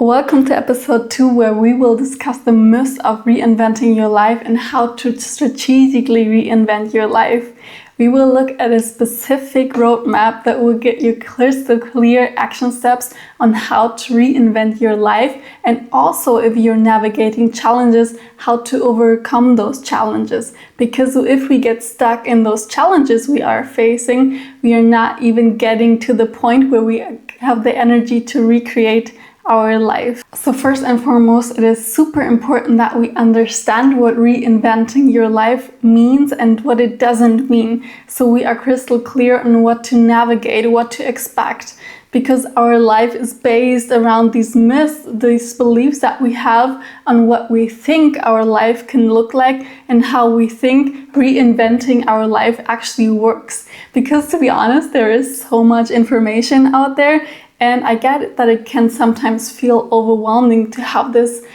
Welcome to episode 2, where we will discuss the myths of reinventing your life and how to strategically reinvent your life. We will look at a specific roadmap that will get you crystal clear action steps on how to reinvent your life, and also, if you're navigating challenges, how to overcome those challenges. Because if we get stuck in those challenges we are facing, we are not even getting to the point where we have the energy to recreate our life. So first and foremost, it is super important that we understand what reinventing your life means and what it doesn't mean. So we are crystal clear on what to navigate, what to expect. Because our life is based around these myths, these beliefs that we have on what we think our life can look like and how we think reinventing our life actually works. Because to be honest, there is so much information out there. And I get it that it can sometimes feel overwhelming to have this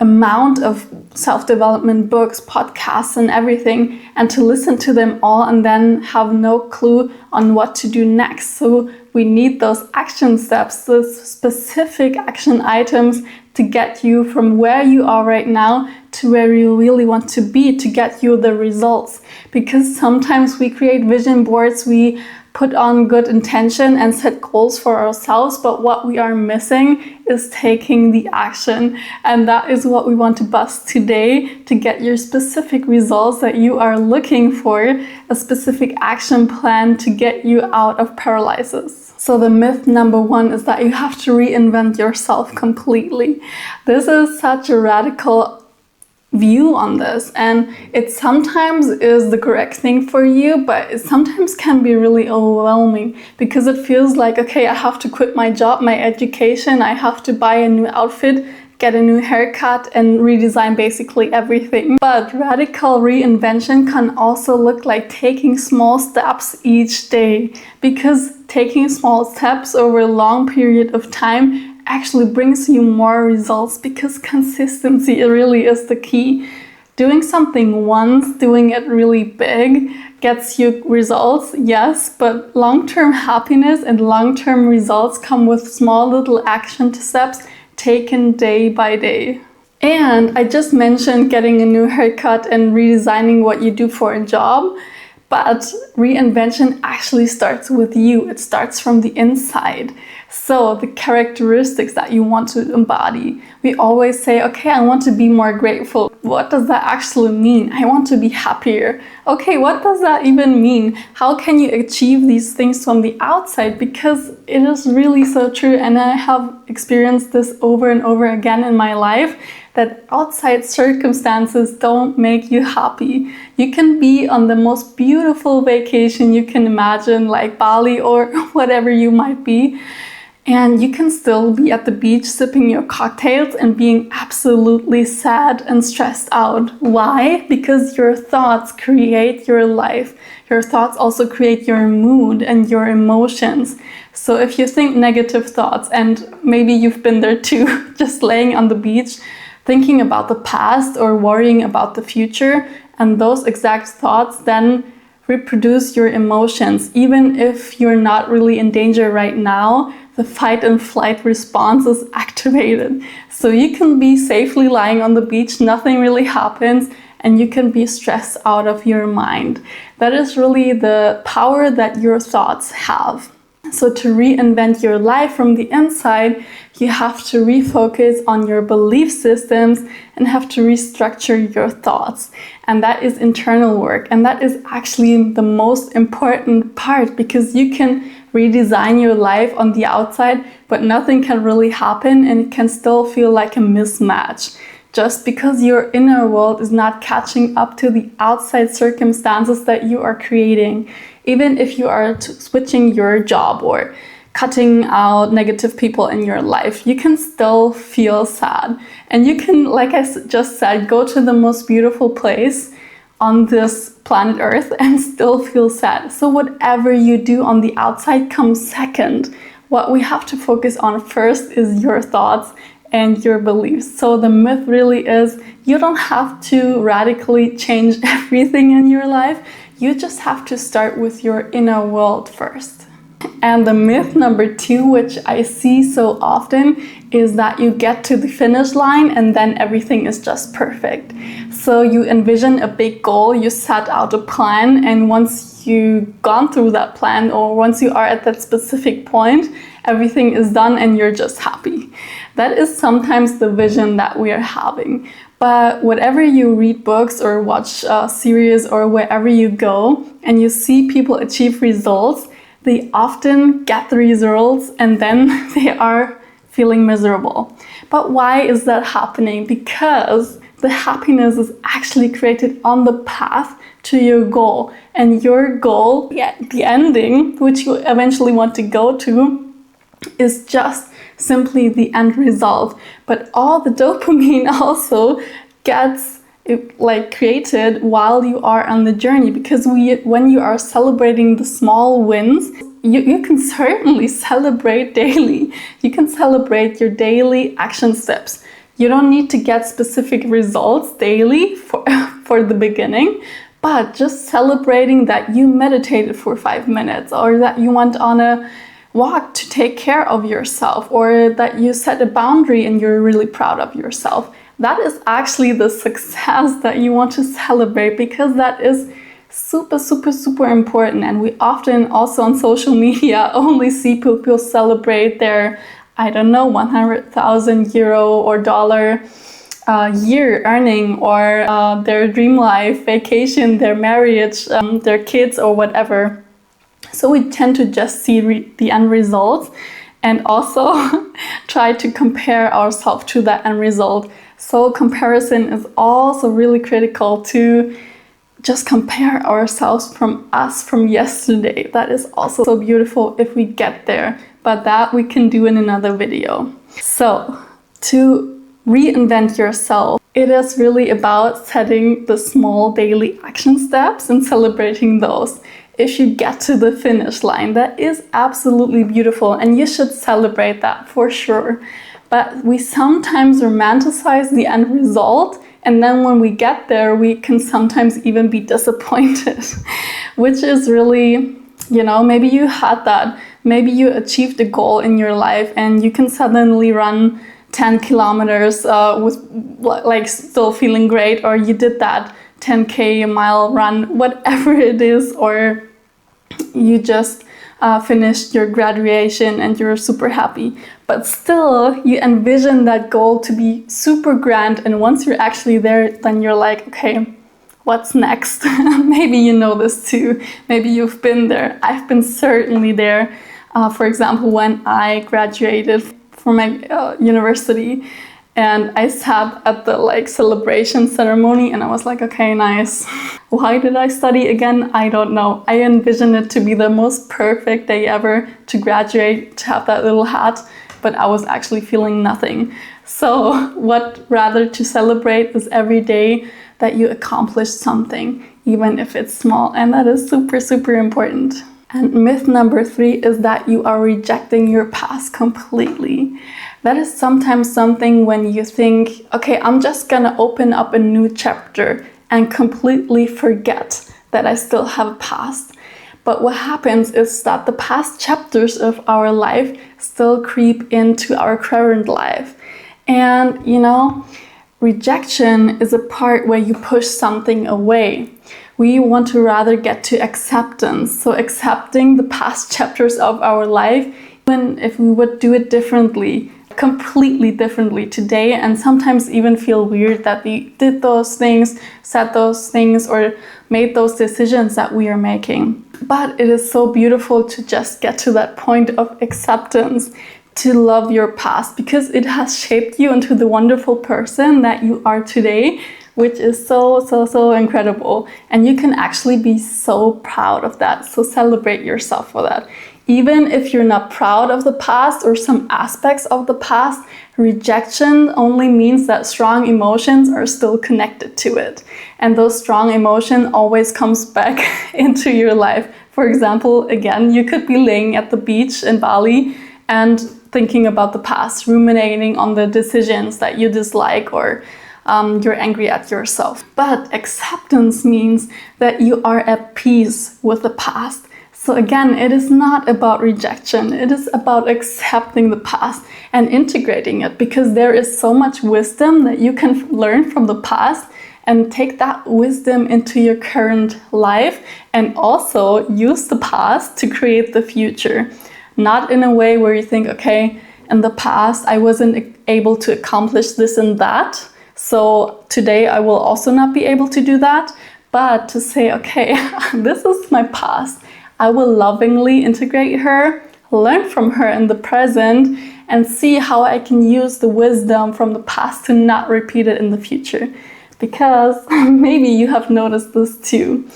amount of self-development books, podcasts, and everything, and to listen to them all and then have no clue on what to do next. So we need those action steps, those specific action items to get you from where you are right now to where you really want to be, to get you the results. Because sometimes we create vision boards, we put on good intention and set goals for ourselves, but what we are missing is taking the action. And that is what we want to bust today to get your specific results that you are looking for, a specific action plan to get you out of paralysis. So the myth number 1 is that you have to reinvent yourself completely. This is such a radical view on this, and it sometimes is the correct thing for you, but it sometimes can be really overwhelming because it feels like, okay, I have to quit my job, my education, I have to buy a new outfit, get a new haircut, and redesign basically everything. But radical reinvention can also look like taking small steps each day, because taking small steps over a long period of time actually brings you more results, because consistency really is the key. Doing something once, doing it really big, gets you results, yes, but long-term happiness and long-term results come with small little action steps taken day by day. And I just mentioned getting a new haircut and redesigning what you do for a job, but reinvention actually starts with you. It starts from the inside. So the characteristics that you want to embody. We always say, okay, I want to be more grateful. What does that actually mean? I want to be happier. Okay, what does that even mean? How can you achieve these things from the outside? Because it is really so true, and I have experienced this over and over again in my life, that outside circumstances don't make you happy. You can be on the most beautiful vacation you can imagine, like Bali or whatever you might be, and you can still be at the beach sipping your cocktails and being absolutely sad and stressed out. Why? Because your thoughts create your life. Your thoughts also create your mood and your emotions. So if you think negative thoughts, and maybe you've been there too, just laying on the beach, thinking about the past or worrying about the future, and those exact thoughts then reproduce your emotions. Even if you're not really in danger right now, the fight and flight response is activated. So you can be safely lying on the beach, nothing really happens, and you can be stressed out of your mind. That is really the power that your thoughts have. So to reinvent your life from the inside, you have to refocus on your belief systems and have to restructure your thoughts. And that is internal work. And that is actually the most important part, because you can redesign your life on the outside, but nothing can really happen, and it can still feel like a mismatch. Just because your inner world is not catching up to the outside circumstances that you are creating. Even if you are switching your job or cutting out negative people in your life, you can still feel sad. And you can, like I just said, go to the most beautiful place on this planet Earth and still feel sad. So whatever you do on the outside comes second. What we have to focus on first is your thoughts and your beliefs. So the myth really is, you don't have to radically change everything in your life. You just have to start with your inner world first. And the myth number 2, which I see so often, is that you get to the finish line and then everything is just perfect. So you envision a big goal, you set out a plan, and once you've gone through that plan, or once you are at that specific point, everything is done and you're just happy. That is sometimes the vision that we are having. But whatever you read books or watch series or wherever you go and you see people achieve results, they often get the results and then they are feeling miserable. But why is that happening? Because the happiness is actually created on the path to your goal. And your goal, the ending, which you eventually want to go to, is just simply the end result. But all the dopamine also gets created while you are on the journey, because when you are celebrating the small wins, you can certainly celebrate daily. You can celebrate your daily action steps. You don't need to get specific results daily for the beginning, but just celebrating that you meditated for 5 minutes, or that you went on a walk to take care of yourself, or that you set a boundary and you're really proud of yourself. That is actually the success that you want to celebrate, because that is super, super, super important. And we often also on social media only see people celebrate their, I don't know, 100,000 euro or dollar year earning, or their dream life, vacation, their marriage, their kids, or whatever. So we tend to just see the end results and also try to compare ourselves to that end result. So comparison is also really critical, to just compare ourselves from yesterday. That is also so beautiful if we get there, but that we can do in another video. So to reinvent yourself, it is really about setting the small daily action steps and celebrating those. If you get to the finish line, that is absolutely beautiful and you should celebrate that for sure. But we sometimes romanticize the end result, and then when we get there, we can sometimes even be disappointed, which is really, maybe you had that. Maybe you achieved a goal in your life and you can suddenly run 10 kilometers with still feeling great, or you did that 10K mile run, whatever it is, or you just finished your graduation and you're super happy. But still, you envision that goal to be super grand, and once you're actually there, then you're like, okay, what's next? Maybe you know this too. Maybe you've been there. I've been certainly there. For example, when I graduated from my university, and I sat at the celebration ceremony and I was like, okay, nice. Why did I study again? I don't know. I envisioned it to be the most perfect day ever to graduate, to have that little hat, but I was actually feeling nothing. So what rather to celebrate is every day that you accomplished something, even if it's small, and that is super, super important. And myth number 3 is that you are rejecting your past completely. That is sometimes something when you think, okay, I'm just gonna open up a new chapter and completely forget that I still have a past. But what happens is that the past chapters of our life still creep into our current life. And rejection is a part where you push something away. We want to rather get to acceptance. So accepting the past chapters of our life, even if we would do it differently, completely differently today, and sometimes even feel weird that we did those things, said those things, or made those decisions that we are making. But it is so beautiful to just get to that point of acceptance, to love your past, because it has shaped you into the wonderful person that you are today, which is so, so, so incredible. And you can actually be so proud of that. So celebrate yourself for that. Even if you're not proud of the past or some aspects of the past, rejection only means that strong emotions are still connected to it. And those strong emotions always comes back into your life. For example, again, you could be laying at the beach in Bali and thinking about the past, ruminating on the decisions that you dislike, or you're angry at yourself. But acceptance means that you are at peace with the past. So again, it is not about rejection. It is about accepting the past and integrating it, because there is so much wisdom that you can learn from the past and take that wisdom into your current life, and also use the past to create the future. Not in a way where you think, okay, in the past I wasn't able to accomplish this and that, so today I will also not be able to do that. But to say, okay, this is my past. I will lovingly integrate her, learn from her in the present, and see how I can use the wisdom from the past to not repeat it in the future. Because maybe you have noticed this too.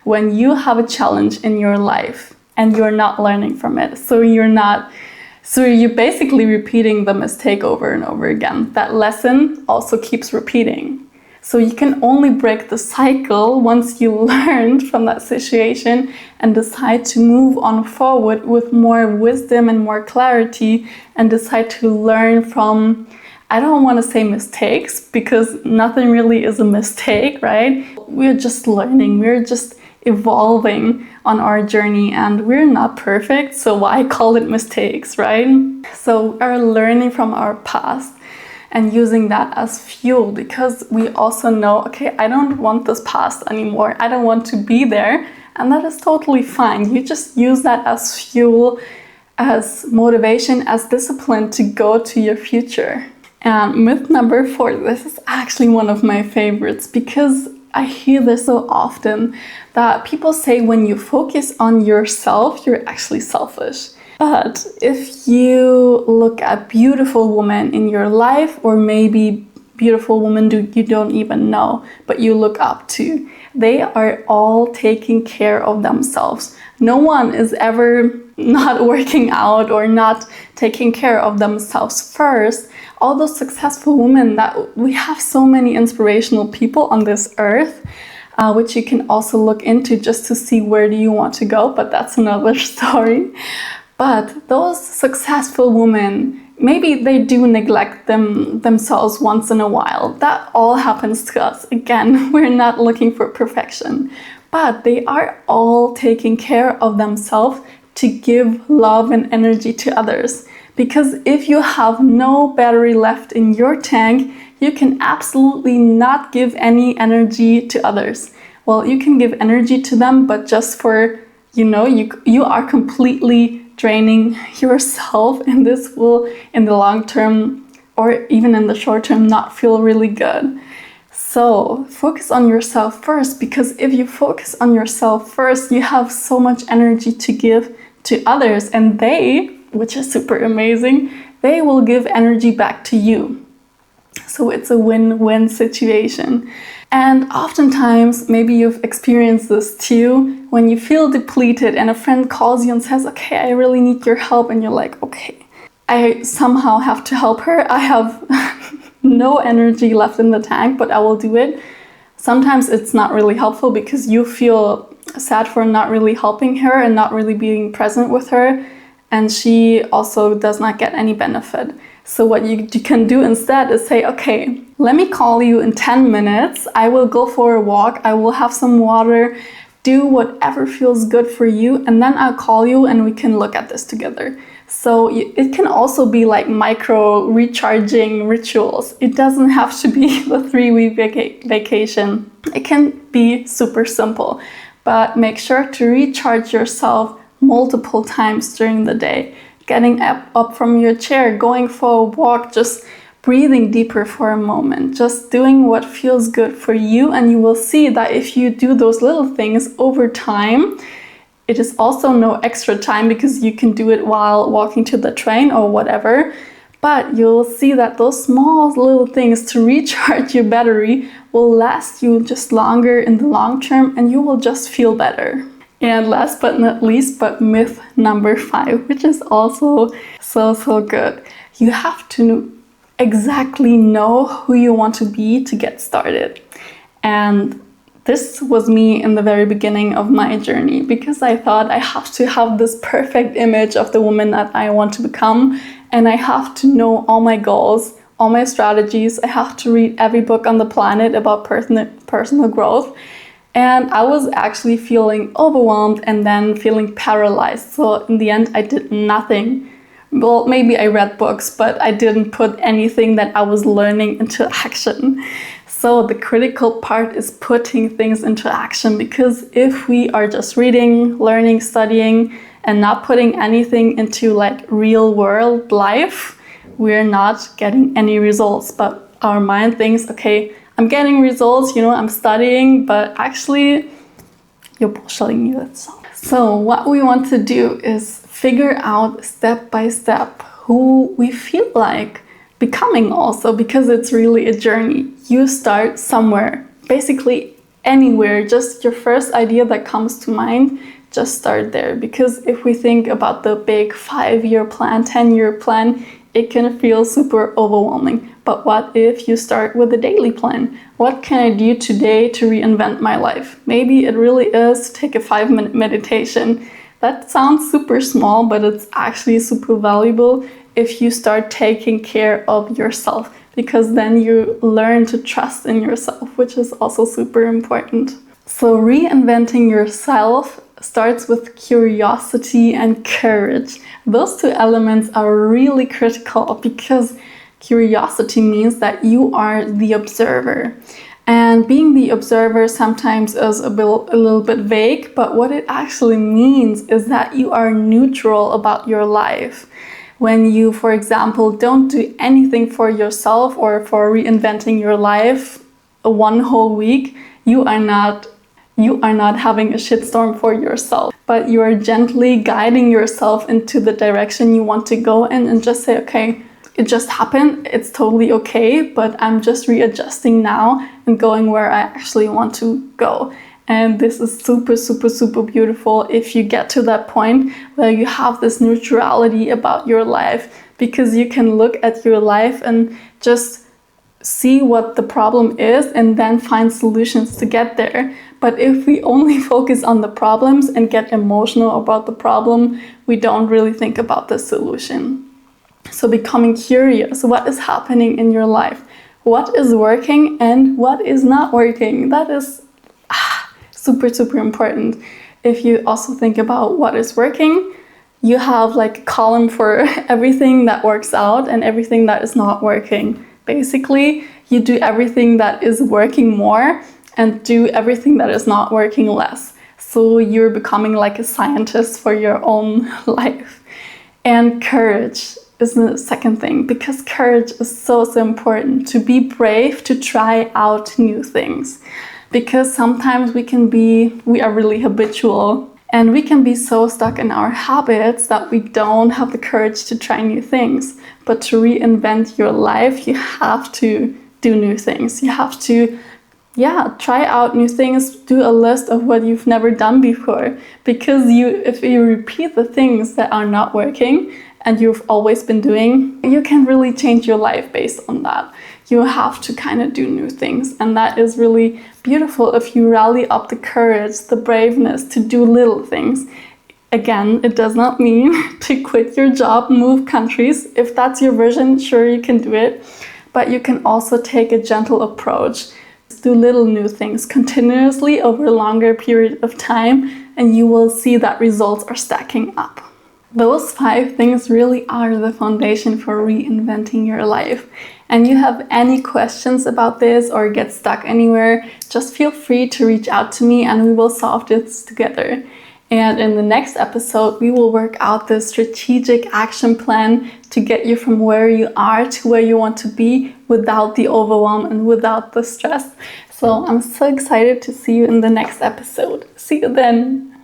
When you have a challenge in your life and you're not learning from it, so you're basically repeating the mistake over and over again. That lesson also keeps repeating. So you can only break the cycle once you learned from that situation and decide to move on forward with more wisdom and more clarity, and decide to learn from, I don't want to say mistakes, because nothing really is a mistake, right? We're just learning, we're just evolving on our journey, and we're not perfect, so why call it mistakes, right? So we're learning from our past and using that as fuel, because we also know, okay, I don't want this past anymore. I don't want to be there, and that is totally fine. You just use that as fuel, as motivation, as discipline to go to your future. And myth number 4, this is actually one of my favorites, because I hear this so often, that people say when you focus on yourself, you're actually selfish. But if you look at beautiful women in your life, or maybe beautiful women you don't even know, but you look up to, they are all taking care of themselves. No one is ever not working out or not taking care of themselves first. All those successful women, that we have so many inspirational people on this earth, which you can also look into just to see where do you want to go, but that's another story. But those successful women, maybe they do neglect themselves once in a while. That all happens to us. Again, we're not looking for perfection. But they are all taking care of themselves to give love and energy to others. Because if you have no battery left in your tank, you can absolutely not give any energy to others. Well, you can give energy to them, but just for, you are completely draining yourself, and this will in the long term or even in the short term not feel really good. So focus on yourself first, because if you focus on yourself first, you have so much energy to give to others, and they, which is super amazing, they will give energy back to you. So it's a win-win situation. And oftentimes, maybe you've experienced this too, when you feel depleted and a friend calls you and says, okay, I really need your help. And you're like, okay, I somehow have to help her. I have no energy left in the tank, but I will do it. Sometimes it's not really helpful because you feel sad for not really helping her and not really being present with her. And she also does not get any benefit. So what you can do instead is say, okay, let me call you in 10 minutes. I will go for a walk. I will have some water, do whatever feels good for you. And then I'll call you and we can look at this together. So it can also be like micro recharging rituals. It doesn't have to be the 3-week vacation. It can be super simple, but make sure to recharge yourself multiple times during the day. Getting up from your chair, going for a walk, just breathing deeper for a moment, just doing what feels good for you. And you will see that if you do those little things over time, it is also no extra time because you can do it while walking to the train or whatever. But you'll see that those small little things to recharge your battery will last you just longer in the long term, and you will just feel better. And last but not least, but myth number 5, which is also so good. You have to exactly know who you want to be to get started. And this was me in the very beginning of my journey, because I thought I have to have this perfect image of the woman that I want to become. And I have to know all my goals, all my strategies. I have to read every book on the planet about personal growth. And I was actually feeling overwhelmed and then feeling paralyzed. So in the end, I did nothing. Well, maybe I read books, but I didn't put anything that I was learning into action. So the critical part is putting things into action, because if we are just reading, learning, studying, and not putting anything into like real world life, we're not getting any results. But our mind thinks, okay, I'm getting results, I'm studying, but actually you're bullshitting you. So what we want to do is figure out step by step who we feel like becoming also, because it's really a journey. You start somewhere, basically anywhere, just your first idea that comes to mind, just start there. Because if we think about the big 5-year plan, 10-year plan, it can feel super overwhelming. But what if you start with a daily plan? What can I do today to reinvent my life? Maybe it really is to take a 5-minute meditation. That sounds super small, but it's actually super valuable if you start taking care of yourself, because then you learn to trust in yourself, which is also super important. So reinventing yourself starts with curiosity and courage. Those two elements are really critical, because curiosity means that you are the observer. And being the observer sometimes is a little bit vague, but what it actually means is that you are neutral about your life. When you, for example, don't do anything for yourself or for reinventing your life one whole week, you are not having a shitstorm for yourself, but you are gently guiding yourself into the direction you want to go in, and just say, okay, it just happened, it's totally okay, but I'm just readjusting now and going where I actually want to go. And this is super, super, super beautiful if you get to that point where you have this neutrality about your life, because you can look at your life and just see what the problem is and then find solutions to get there. But if we only focus on the problems and get emotional about the problem, we don't really think about the solution. So becoming curious, what is happening in your life? What is working and what is not working? That is super, super important. If you also think about what is working, you have like a column for everything that works out and everything that is not working. Basically, you do everything that is working more and do everything that is not working less. So you're becoming like a scientist for your own life. And courage is the second thing, because courage is so, so important. To be brave, to try out new things. Because sometimes we are really habitual, and we can be so stuck in our habits that we don't have the courage to try new things. But to reinvent your life, you have to do new things. You have to, try out new things, do a list of what you've never done before. Because if you repeat the things that are not working and you've always been doing, you can really change your life based on that. You have to kind of do new things, and that is really beautiful if you rally up the courage, the braveness to do little things. Again, it does not mean to quit your job, move countries. If that's your vision, sure, you can do it, but you can also take a gentle approach. Do little new things continuously over a longer period of time, and you will see that results are stacking up. Those 5 things really are the foundation for reinventing your life. And you have any questions about this or get stuck anywhere, just feel free to reach out to me and we will solve this together. And in the next episode, we will work out the strategic action plan to get you from where you are to where you want to be without the overwhelm and without the stress. So I'm so excited to see you in the next episode. See you then.